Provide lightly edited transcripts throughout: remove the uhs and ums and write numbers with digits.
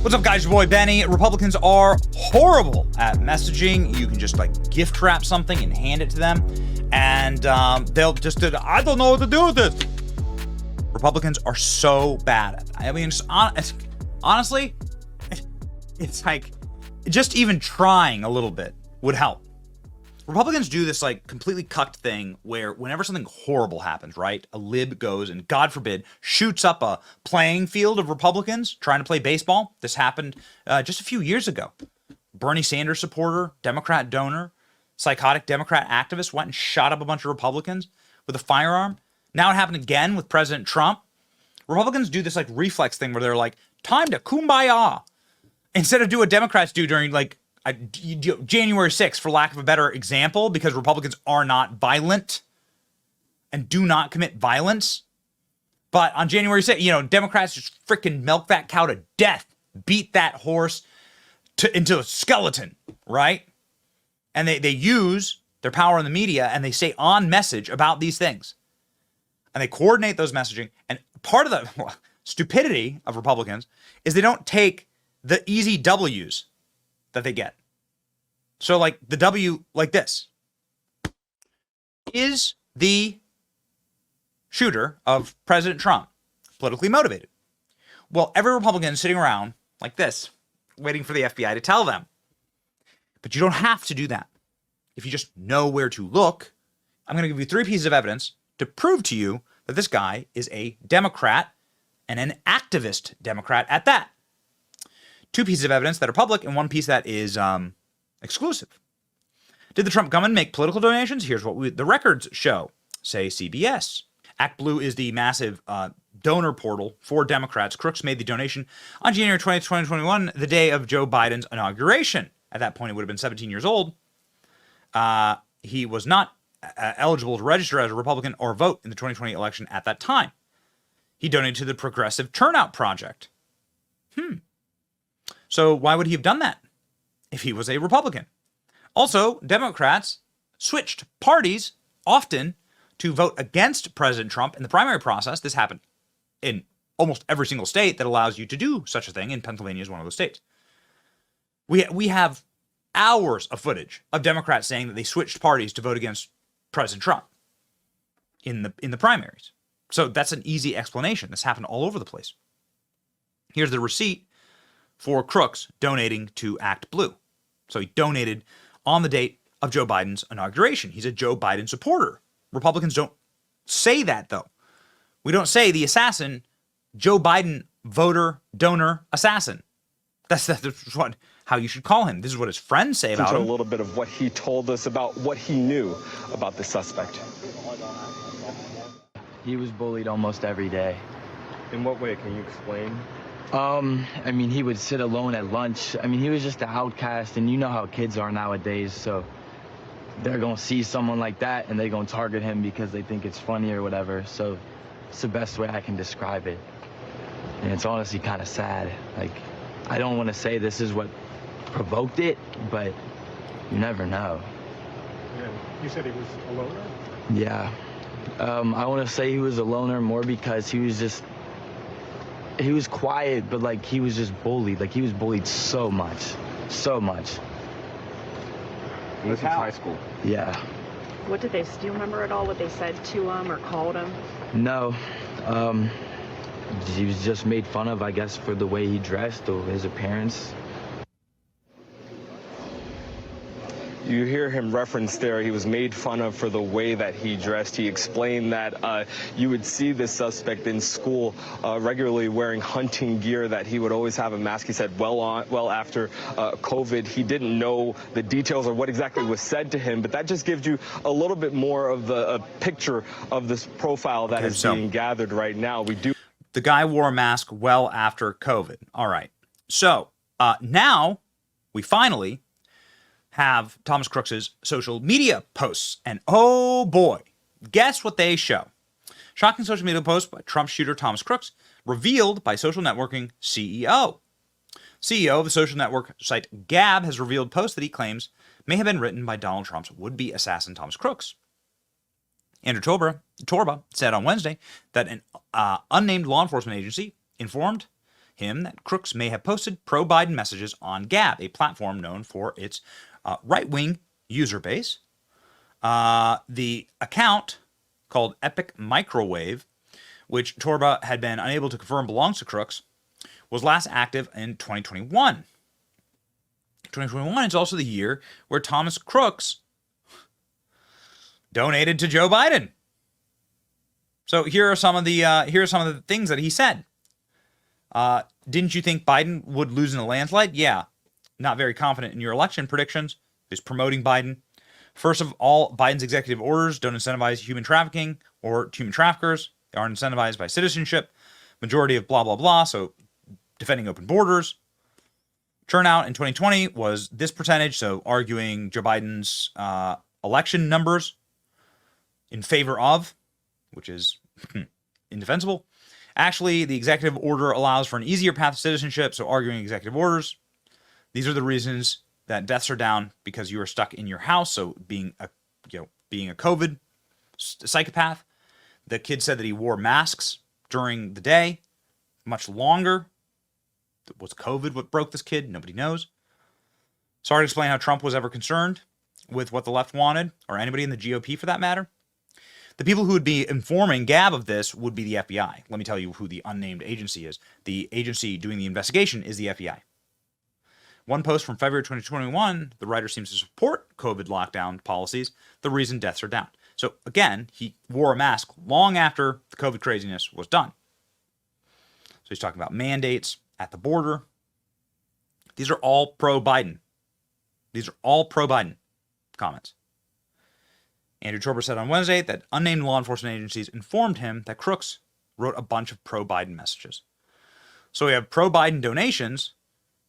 What's up, guys? Your boy Benny. Republicans are horrible at messaging. You can just like gift wrap something and hand it to them, and they'll just, I don't know what to do with this. Republicans are so bad at it. I mean, honestly, it's like just even trying a little bit would help. Republicans do this like completely cucked thing where whenever something horrible happens, right, a lib goes and, God forbid, shoots up a playing field of Republicans trying to play baseball. This happened just a few years ago. Bernie Sanders supporter, Democrat donor, psychotic Democrat activist went and shot up a bunch of Republicans with a firearm. Now it happened again with President Trump. Republicans do this like reflex thing where they're like, time to kumbaya, instead of do what Democrats do during like January 6th, for lack of a better example, because Republicans are not violent and do not commit violence. But on January 6th, Democrats just freaking milk that cow to death, beat that horse into a skeleton, right? And they use their power in the media and they say on message about these things. And they coordinate those messaging. And part of the stupidity of Republicans is they don't take the easy W's that they get. So like the W like this. Is the shooter of President Trump politically motivated? Well, every Republican is sitting around like this, waiting for the FBI to tell them. But you don't have to do that. If you just know where to look, I'm going to give you 3 pieces of evidence to prove to you that this guy is a Democrat and an activist Democrat at that. 2 pieces of evidence that are public and 1 piece that is exclusive. Did the Trump government make political donations? Here's what the records show, say CBS. ActBlue is the massive donor portal for Democrats. Crooks made the donation on January 20th, 2021, the day of Joe Biden's inauguration. At that point, he would have been 17 years old. He was not eligible to register as a Republican or vote in the 2020 election at that time. He donated to the Progressive Turnout Project. So why would he have done that if he was a Republican? Also, Democrats switched parties often to vote against President Trump in the primary process. This happened in almost every single state that allows you to do such a thing, and Pennsylvania is one of those states. We have hours of footage of Democrats saying that they switched parties to vote against President Trump in the primaries. So that's an easy explanation. This happened all over the place. Here's the receipt for Crooks donating to ActBlue. So he donated on the date of Joe Biden's inauguration. He's a Joe Biden supporter. Republicans don't say that, though. We don't say the assassin, Joe Biden voter, donor, assassin. That's how you should call him. This is what his friends say about him. A little bit of what he told us about what he knew about the suspect. He was bullied almost every day. In what way? Can you explain? I mean, he would sit alone at lunch. I mean, he was just an outcast, and you know how kids are nowadays, so they're gonna see someone like that, and they're gonna target him because they think it's funny or whatever, so it's the best way I can describe it. And it's honestly kind of sad. Like, I don't want to say this is what provoked it, but you never know. Yeah. You said he was a loner? Yeah. I want to say he was a loner more because he was quiet, but like he was just bullied. Like he was bullied so much. This is high school. Yeah. What did they, do you remember at all what they said to him or called him? No. He was just made fun of, I guess, for the way he dressed or his appearance. You hear him reference there, he was made fun of for the way that he dressed. He explained that you would see this suspect in school regularly wearing hunting gear, that he would always have a mask. He said well after COVID, he didn't know the details or what exactly was said to him, but that just gives you a little bit more of the picture of this profile that is being gathered right now. The guy wore a mask well after COVID. All right. So now we finally have Thomas Crooks's social media posts. And oh boy, guess what they show? Shocking social media post by Trump shooter Thomas Crooks, revealed by social networking CEO. CEO of the social network site Gab has revealed posts that he claims may have been written by Donald Trump's would-be assassin Thomas Crooks. Andrew Torba said on Wednesday that an unnamed law enforcement agency informed him that Crooks may have posted pro-Biden messages on Gab, a platform known for its right-wing user base. The account, called Epic Microwave, which Torba had been unable to confirm belongs to Crooks, was last active in 2021. 2021 is also the year where Thomas Crooks donated to Joe Biden. So here are some of the things that he said. Didn't you think Biden would lose in a landslide? Yeah. Not very confident in your election predictions. He's promoting Biden. First of all, Biden's executive orders don't incentivize human trafficking or human traffickers. They aren't incentivized by citizenship. Majority of blah, blah, blah. So defending open borders. Turnout in 2020 was this percentage. So arguing Joe Biden's election numbers in favor of, which is indefensible. Actually, the executive order allows for an easier path to citizenship. So arguing executive orders. These are the reasons that deaths are down, because you are stuck in your house. So being a COVID psychopath. The kid said that he wore masks during the day much longer. Was COVID what broke this kid? Nobody knows. Sorry to explain how Trump was ever concerned with what the left wanted, or anybody in the GOP for that matter. The people who would be informing Gab of this would be the FBI. Let me tell you who the unnamed agency is. The agency doing the investigation is the FBI. One post from February 2021, the writer seems to support COVID lockdown policies, the reason deaths are down. So again, he wore a mask long after the COVID craziness was done. So he's talking about mandates at the border. These are all pro-Biden. These are all pro-Biden comments. Andrew Torba said on Wednesday that unnamed law enforcement agencies informed him that Crooks wrote a bunch of pro-Biden messages. So we have pro-Biden donations.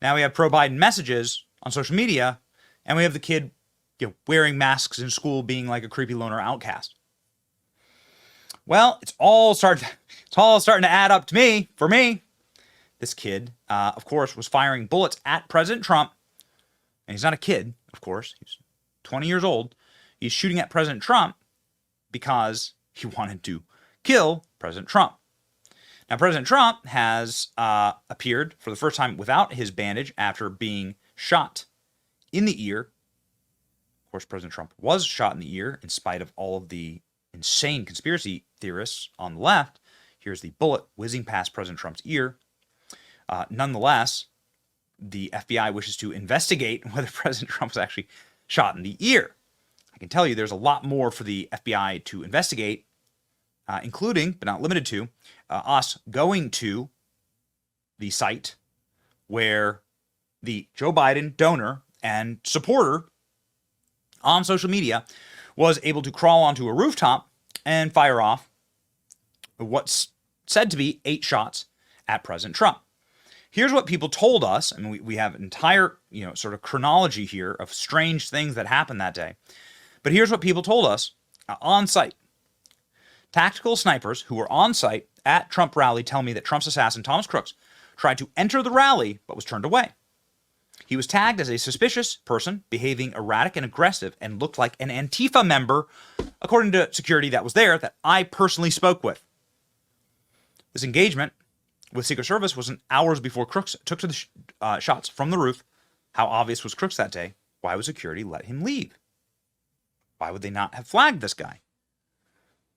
Now we have pro-Biden messages on social media, and we have the kid, wearing masks in school, being like a creepy loner outcast. Well, it's all starting to add up to me. For me, this kid, of course, was firing bullets at President Trump, and he's not a kid, of course. He's 20 years old. He's shooting at President Trump because he wanted to kill President Trump. Now, President Trump has appeared for the first time without his bandage after being shot in the ear. Of course, President Trump was shot in the ear in spite of all of the insane conspiracy theorists on the left. Here's the bullet whizzing past President Trump's ear. Nonetheless, the FBI wishes to investigate whether President Trump was actually shot in the ear. I can tell you there's a lot more for the FBI to investigate, including, but not limited to, us going to the site where the Joe Biden donor and supporter on social media was able to crawl onto a rooftop and fire off what's said to be 8 shots at President Trump. Here's what people told us, and we have an entire, sort of chronology here of strange things that happened that day. But here's what people told us on site. Tactical snipers who were on site at Trump rally tell me that Trump's assassin, Thomas Crooks, tried to enter the rally but was turned away. He was tagged as a suspicious person, behaving erratic and aggressive, and looked like an Antifa member, according to security that was there, that I personally spoke with. This engagement with Secret Service wasn't hours before Crooks took to the shots from the roof. How obvious was Crooks that day? Why would security let him leave? Why would they not have flagged this guy?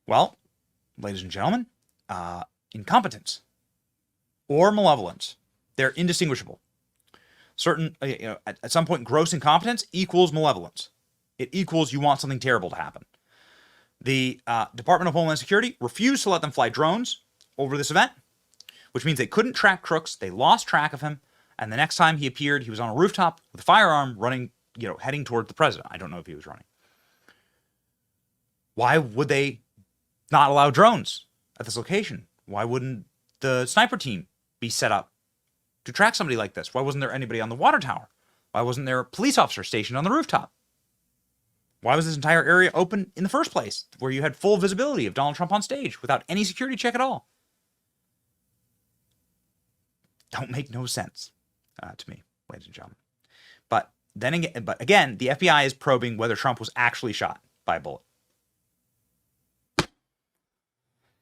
Well, ladies and gentlemen, incompetence or malevolence, they're indistinguishable. Certain, at some point, gross incompetence equals malevolence. It equals you want something terrible to happen. The Department of Homeland Security refused to let them fly drones over this event, which means they couldn't track Crooks. They lost track of him. And the next time he appeared, he was on a rooftop with a firearm running, heading towards the president. I don't know if he was running. Why would they not allow drones at this location? Why wouldn't the sniper team be set up to track somebody like this? Why wasn't there anybody on the water tower? Why wasn't there a police officer stationed on the rooftop? Why was this entire area open in the first place, where you had full visibility of Donald Trump on stage without any security check at all? Don't make no sense to me, ladies and gentlemen. But again, the FBI is probing whether Trump was actually shot by a bullet.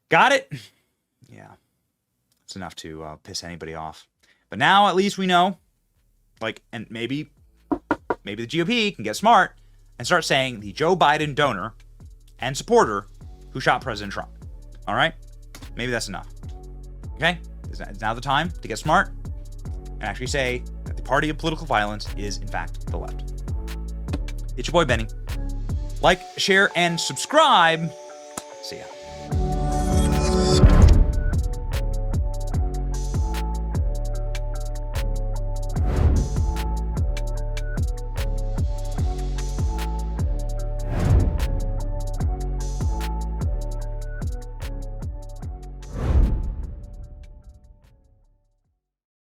Got it? Yeah. It's enough to piss anybody off. But now at least we know, like, and maybe the GOP can get smart and start saying the Joe Biden donor and supporter who shot President Trump. All right? Maybe that's enough. Okay? It's now the time to get smart and actually say that the party of political violence is, in fact, the left. It's your boy, Benny. Like, share, and subscribe. See ya.